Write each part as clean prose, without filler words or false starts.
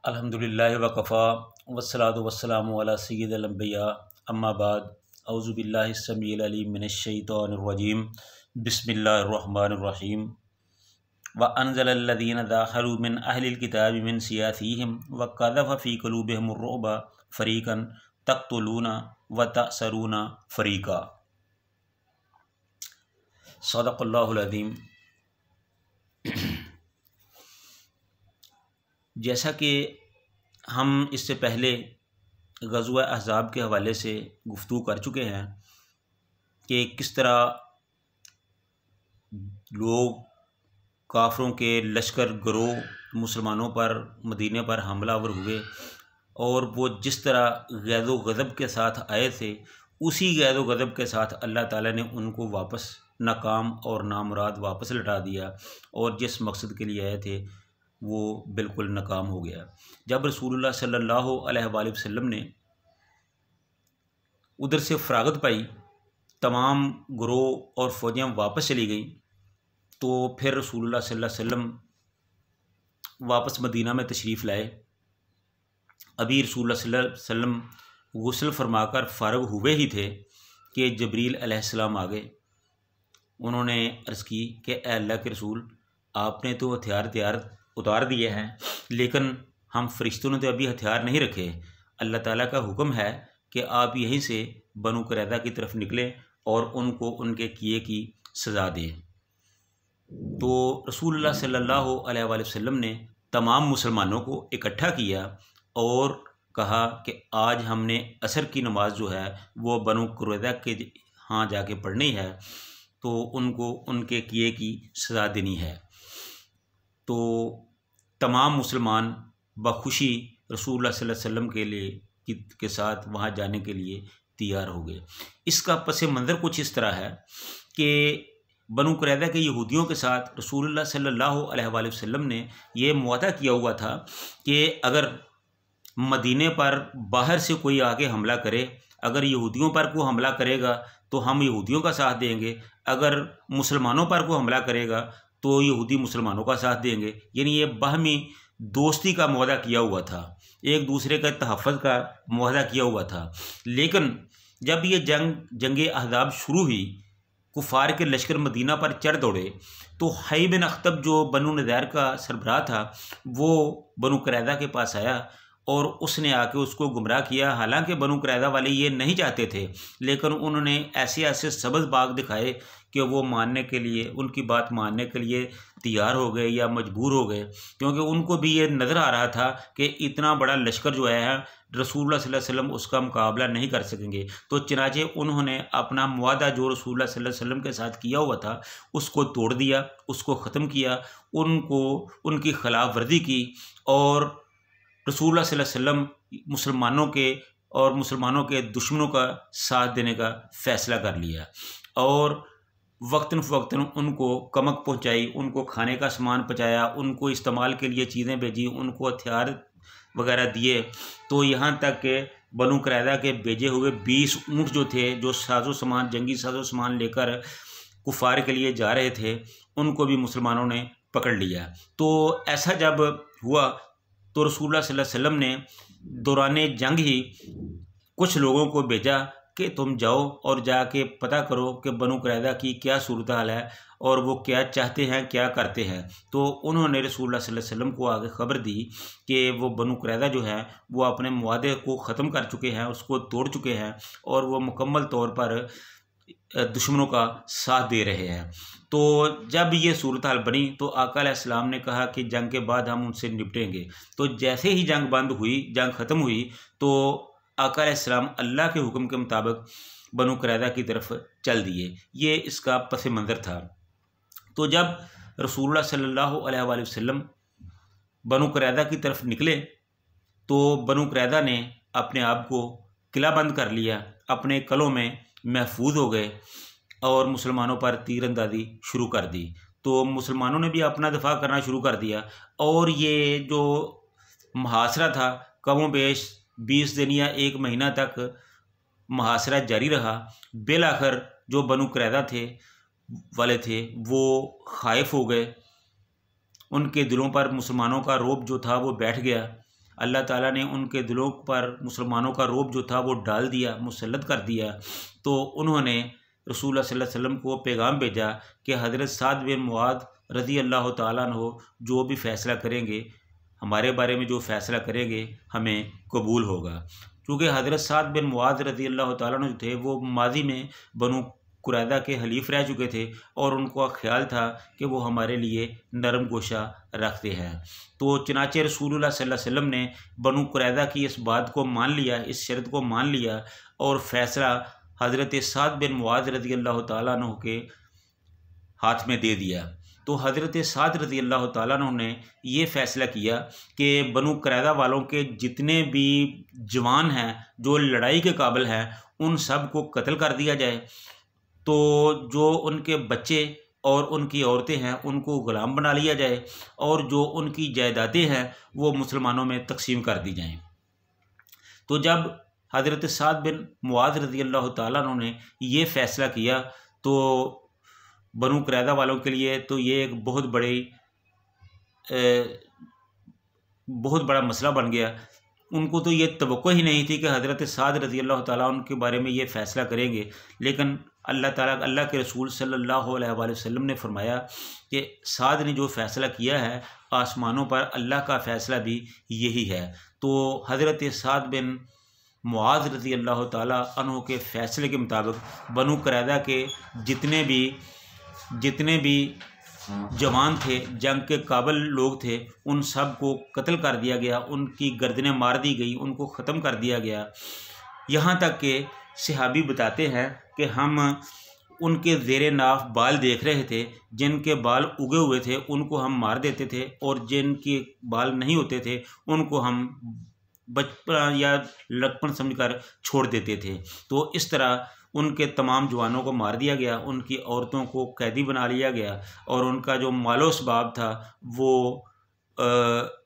अल्हम्दुलिल्लाहि वकफ़ा वस्सलातु वस्सलामु अला सय्यिदिल अंबिया अम्मा बाद औज़ु बिल्लाहि समीइल अलीम मिनश शैतानिर रजीम बिस्मिल्लाहिर रहमानिर रहीम व अनज़लल लज़ीना दाखलू मिन अहलिल किताबि मिन सियासिहिम व क़ज़फ़ फ़ी क़ुलूबिहिमुर रुअब फ़रीक़न तक़्तुलूना व तअसरूना फ़रीक़ा। सदक़ल्लाहुल अज़ीम। जैसा कि हम इससे पहले ग़ज़वा अहज़ाब के हवाले से गुफ्तगू कर चुके हैं कि किस तरह लोग काफ़रों के लश्कर गिरोह मुसलमानों पर मदीने पर हमलावर हुए और वो जिस तरह ग़ैज़ो ग़ज़ब के साथ आए थे उसी ग़ैज़ो ग़ज़ब के साथ अल्लाह ताला ने उनको वापस नाकाम और नामुराद वापस लौटा दिया और जिस मकसद के लिए आए थे वो बिल्कुल नाकाम हो गया। जब रसूलुल्लाह सल्लल्लाहु अलैहि वसल्लम ने उधर से फ़रागत पाई, तमाम गिरोह और फ़ौजियाँ वापस चली गईं, तो फिर रसूलुल्लाह सल्लल्लाहु अलैहि वसल्लम वापस मदीना में तशरीफ़ लाए। अभी रसूलुल्लाह सल्लल्लाहु अलैहि वसल्लम गुस्ल फरमाकर फ़ारग हुए ही थे कि जबरील अलैहिस्सलाम आ गए। उन्होंने अर्ज़ की कि ए अल्लाह के रसूल, आपने तो हथियार उतार दिए हैं, लेकिन हम फ़रिश्तों ने तो अभी हथियार नहीं रखे। अल्लाह ताला का हुक्म है कि आप यहीं से बनु कुरैज़ा की तरफ निकलें और उनको उनके किए की सज़ा दें। तो रसूलुल्लाह सल्लल्लाहु अलैहि वसल्लम ने तमाम मुसलमानों को इकट्ठा किया और कहा कि आज हमने असर की नमाज जो है वो बनु कुरैज़ा के यहाँ जाके पढ़नी है, तो उनको उनके किए की सज़ा देनी है। तो तमाम मुसलमान बखुशी रसूलुल्लाह सल्लल्लाहु अलैहि वसल्लम के साथ वहाँ जाने के लिए तैयार हो गए। इसका पस मंज़र कुछ इस तरह है कि बनु कुरैज़ा के यहूदियों के साथ रसूलुल्लाह सल्लल्लाहु अलैहि वसल्लम ने ये मुआहदा किया हुआ था कि अगर मदीने पर बाहर से कोई आके हमला करे, अगर यहूदियों पर कोई हमला करेगा तो हम यहूदियों का साथ देंगे, अगर मुसलमानों पर कोई हमला करेगा तो यहूदी मुसलमानों का साथ देंगे। यानी ये बाहमी दोस्ती का मुआहदा किया हुआ था, एक दूसरे का तहफ़्फ़ुज़ का मुआहदा किया हुआ था। लेकिन जब ये जंग अहज़ाब शुरू हुई, कुफ़ार के लश्कर मदीना पर चढ़ दौड़े, तो हई बिन अख्तब जो बनु नज़ीर का सरबराह था वो बनु कुरैज़ा के पास आया और उसने आके उसको गुमराह किया। हालांकि बनु कुरैज़ा वाले ये नहीं चाहते थे, लेकिन उन्होंने ऐसे ऐसे सबज़ बाग दिखाए कि वो मानने के लिए, उनकी बात मानने के लिए तैयार हो गए या मजबूर हो गए, क्योंकि उनको भी ये नज़र आ रहा था कि इतना बड़ा लश्कर जो है रसूलुल्लाह सल्लल्लाहु अलैहि वसल्लम उसका मुकाबला नहीं कर सकेंगे। तो चनाचे उन्होंने अपना मुआहदा जो रसूलुल्लाह सल्लल्लाहु अलैहि वसल्लम के साथ किया हुआ था उसको तोड़ दिया, उसको ख़त्म किया, उनको उनकी खिलाफ वर्जी की और रसूलुल्लाह सल्लल्लाहु अलैहि वसल्लम मुसलमानों के और मुसलमानों के दुश्मनों का साथ देने का फ़ैसला कर लिया और वक्तन फ़वक्तन उनको कमक पहुँचाई, उनको खाने का सामान पहुँचाया, उनको इस्तेमाल के लिए चीज़ें भेजी, उनको हथियार वगैरह दिए। तो यहाँ तक कि बनु कुरैज़ा के भेजे हुए 20 ऊँट जो थे, जो साजो सामान, जंगी साजो सामान लेकर कुफ़ार के लिए जा रहे थे, उनको भी मुसलमानों ने पकड़ लिया। तो ऐसा जब हुआ तो रसूलुल्लाह सल्लल्लाहु अलैहि वसल्लम ने दौराने जंग ही कुछ लोगों को भेजा कि तुम जाओ और जाके पता करो कि बनु कुरैज़ा की क्या सूरत हाल है और वो क्या चाहते हैं, क्या करते हैं। तो उन्होंने रसूलुल्लाह सल्लल्लाहु अलैहि वसल्लम को आगे ख़बर दी कि वो बनु कुरैज़ा जो है वो अपने मुआहदे को ख़त्म कर चुके हैं, उसको तोड़ चुके हैं और वो मुकम्मल तौर पर दुश्मनों का साथ दे रहे हैं। तो जब ये सूरत हाल बनी तो आका अलैहिस्सलाम ने कहा कि जंग के बाद हम उनसे निपटेंगे। तो जैसे ही जंग बंद हुई, जंग ख़त्म हुई, तो आका अलैहिस्सलाम अल्लाह के हुक्म के मुताबिक बनु कुरैज़ा की तरफ चल दिए। ये इसका पस मंज़र था। तो जब रसूलुल्लाह सल्लल्लाहु अलैहि वसल्लम बनु कुरैज़ा की तरफ निकले तो बनु कुरैज़ा ने अपने आप को किला बंद कर लिया, अपने किलों में महफूज हो गए और मुसलमानों पर तीरंदाजी शुरू कर दी। तो मुसलमानों ने भी अपना दफा करना शुरू कर दिया और ये जो मुहासरा था कमोबेश 20 दिन या 1 महीना तक मुहासरा जारी रहा। बिल आखिर जो बनु कुरैज़ा वाले थे वो खाइफ हो गए, उनके दिलों पर मुसलमानों का रौब जो था वो बैठ गया। अल्लाह ताला ने उनके दिलों पर मुसलमानों का रौब जो था वो डाल दिया, मुसल्लत कर दिया। तो उन्होंने रसूलुल्लाह सल्लल्लाहु अलैहि वसल्लम को पैगाम भेजा कि हज़रत साद बिन मुआद रज़ी अल्लाह ताला अन्हु जो भी फ़ैसला करेंगे, हमारे बारे में जो फ़ैसला करेंगे हमें कबूल होगा। क्योंकि हज़रत साद बिन मुआद रज़ी अल्लाह ताला अन्हु जो थे वो माजी में बनु कुरैदा के हलीफ रह चुके थे और उनका ख्याल था कि वो हमारे लिए नरम गोशा रखते हैं। तो चनाचे रसूलुल्लाह सल्लल्लाहु अलैहि वसल्लम ने बनु कुरैदा की इस बात को मान लिया, इस शर्त को मान लिया और फ़ैसला हज़रत साद बिन मुआद रज़ी अल्लाह ताला अन्हु के हाथ में दे दिया। तो हज़रत साद रज़ी अल्लाह ताला अन्हु ने ये फ़ैसला किया कि बनु कुरैदा वालों के जितने भी जवान हैं जो लड़ाई के काबिल हैं उन सब को कत्ल कर दिया जाए। तो जो उनके बच्चे और उनकी औरतें हैं उनको ग़ुलाम बना लिया जाए और जो उनकी जायदादें हैं वो मुसलमानों में तकसीम कर दी जाएं। तो जब हज़रत साद बिन मुआद रज़ी अल्लाह ताला अन्हु ने ये फ़ैसला किया तो बनु कुरैदा वालों के लिए तो ये एक बहुत बड़ा मसला बन गया। उनको तो ये तवक्को ही नहीं थी कि हज़रत साद रज़ी अल्लाह ताला उनके बारे में ये फ़ैसला करेंगे, लेकिन अल्लाह के रसूल सल्लल्लाहु अलैहि वसल्लम ने फरमाया कि साद ने जो फ़ैसला किया है आसमानों पर अल्लाह का फ़ैसला भी यही है। तो हज़रत साद बिन मुआज़ रज़ी अल्लाह ताला अन्हु के फ़ैसले के मुताबिक बनु कुरैदा के जितने भी जवान थे, जंग के काबिल लोग थे, उन सब को कत्ल कर दिया गया, उनकी गर्दनें मार दी गई, उनको ख़त्म कर दिया गया। यहाँ तक कि सहाबी बताते हैं कि हम उनके ज़ेरे नाफ बाल देख रहे थे, जिनके बाल उगे हुए थे उनको हम मार देते थे और जिनके बाल नहीं होते थे उनको हम बचपन या लड़कपन समझकर छोड़ देते थे। तो इस तरह उनके तमाम जवानों को मार दिया गया, उनकी औरतों को कैदी बना लिया गया और उनका जो मालो असबाब था वो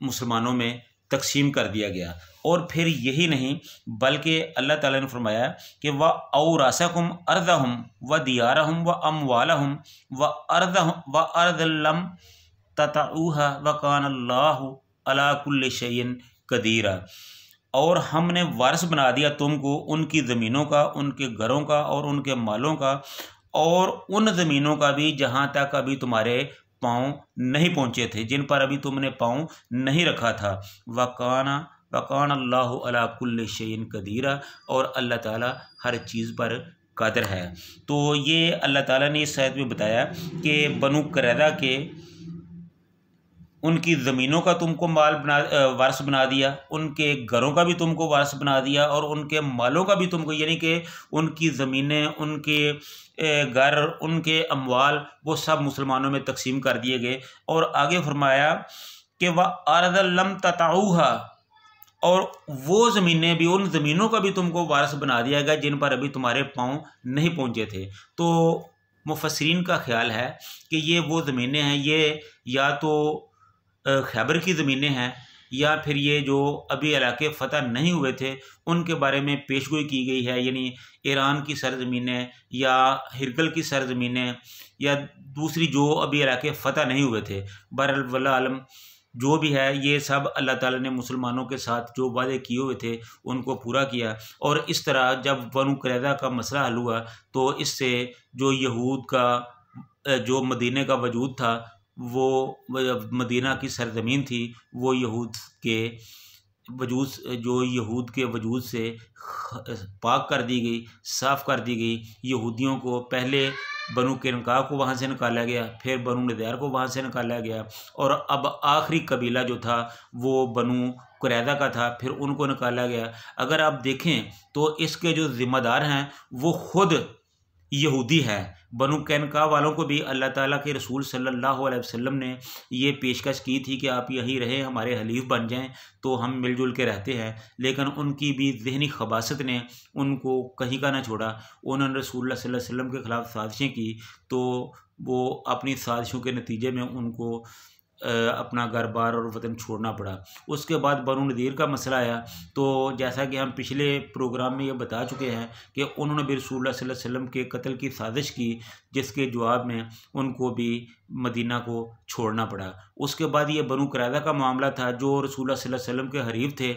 मुसलमानों में तकसीम कर दिया गया। और फिर यही नहीं बल्कि अल्लाह ताला ने फरमाया कि व औरासकुम अर्दहुम व दियारहुम व अमवालहुम व अर्दलम ततऊहा व कानल्लाहु अला कुल्लि शैइन कदीरा। और हमने वारिस बना दिया तुमको उनकी ज़मीनों का, उनके घरों का और उनके मालों का और उन ज़मीनों का भी जहाँ तक अभी तुम्हारे पाँव नहीं पहुँचे थे, जिन पर अभी तुमने पाँव नहीं रखा था। वकान अल्लाहु अला कुल्लि शैइन कदीरा, और अल्लाह ताला हर चीज़ पर कादिर है। तो ये अल्लाह ताला ने इस आयत में बताया कि बनु कुरैदा के उनकी ज़मीनों का तुमको वारिस बना दिया, उनके घरों का भी तुमको वारिस बना दिया और उनके मालों का भी तुमको, यानी कि उनकी ज़मीनें, उनके घर, उनके अमवाल वो सब मुसलमानों में तकसीम कर दिए गए। और आगे फरमाया कि वह अर्दलम तताऊहा, और वो ज़मीनें भी, उन ज़मीनों का भी तुमको वारिस बना दिया गया जिन पर अभी तुम्हारे पाँव नहीं पहुँचे थे। तो मुफस्सिरीन का ख्याल है कि ये वो ज़मीनें हैं, ये या तो खैबर की ज़मीनें हैं या फिर ये जो अभी इलाके फ़तह नहीं हुए थे उनके बारे में पेशगोई की गई है, यानी ईरान की सरज़मीनें या हिरकल की सरज़मीनें या दूसरी जो अभी इलाके फ़तह नहीं हुए थे। बहरहाल वल्लाह आलम जो भी है, ये सब अल्लाह ताला ने मुसलमानों के साथ जो वादे किए हुए थे उनको पूरा किया। और इस तरह जब बनु कुरैदा का मसला हल हुआ तो इससे जो यहूद का जो मदीने का वजूद था, वो मदीना की सरज़मीन थी, वो यहूद के वजूद से पाक कर दी गई, साफ़ कर दी गई। यहूदियों को पहले बनु कैनुका को वहाँ से निकाला गया, फिर बनु नज़ीर को वहाँ से निकाला गया और अब आखिरी कबीला जो था वो बनु कुरैदा का था, फिर उनको निकाला गया। अगर आप देखें तो इसके जो ज़िम्मेदार हैं वो ख़ुद यहूदी हैं। बनु कैनुका वालों को भी अल्लाह ताला के रसूल सल्लल्लाहु अलैहि वसल्लम ने ये पेशकश की थी कि आप यहीं रहें, हमारे हलीफ बन जाएं तो हम मिलजुल के रहते हैं, लेकिन उनकी भी ज़हनी खबासत ने उनको कहीं का ना छोड़ा। उन्होंने रसूलुल्लाह सल्लल्लाहु अलैहि वसल्लम के ख़िलाफ़ साजिशें की, तो वो अपनी साजिशों के नतीजे में उनको अपना घर बार और वतन छोड़ना पड़ा। उसके बाद बनु नदीर का मसला आया, तो जैसा कि हम पिछले प्रोग्राम में ये बता चुके हैं कि उन्होंने भी रसूलुल्लाह सल्लल्लाहु अलैहि वसल्लम के कत्ल की साजिश की, जिसके जवाब में उनको भी मदीना को छोड़ना पड़ा। उसके बाद ये बनु कुरैज़ा का मामला था, जो रसूलुल्लाह सल्लल्लाहु अलैहि वसल्लम के हरीफ थे।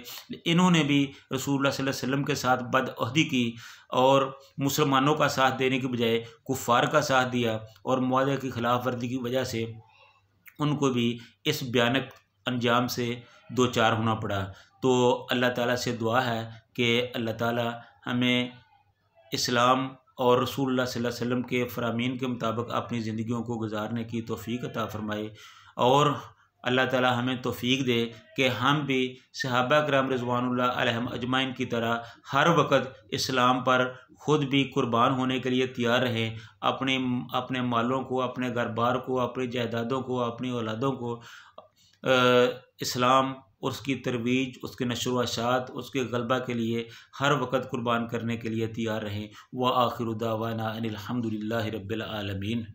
इन्होंने भी रसूलुल्लाह सल्लल्लाहु अलैहि वसल्लम के साथ बदअहदी की और मुसलमानों का साथ देने के बजाय कुफ़ार का साथ दिया, और मुआहदे की खिलाफ वर्जी की वजह से उनको भी इस भयानक अंजाम से दो चार होना पड़ा। तो अल्लाह ताला से दुआ है कि अल्लाह ताला हमें इस्लाम और रसूलुल्लाह सल्लल्लाहु अलैहि वसल्लम के फ़रामीन के मुताबिक अपनी ज़िंदगियों को गुजारने की तौफ़ीक अता फ़रमाए, और अल्लाह ताला हमें तौफ़ीक दे कि हम भी सहाबा किराम रिज़वानुल्लाह अलैहिम अजमाइन की तरह हर वक्त इस्लाम पर ख़ुद भी कुर्बान होने के लिए तैयार रहें, अपने मालों को, अपने घर बार को, अपनी जायदादों को, अपनी औलादों को इस्लाम और उसकी तरवीज, उसके नशर व अशात, उसके गलबा के लिए हर वक्त कुर्बान करने के लिए तैयार रहें। व आखिरु दावाना अनिल हम्दुलिल्लाहि रब्बिल आलमीन।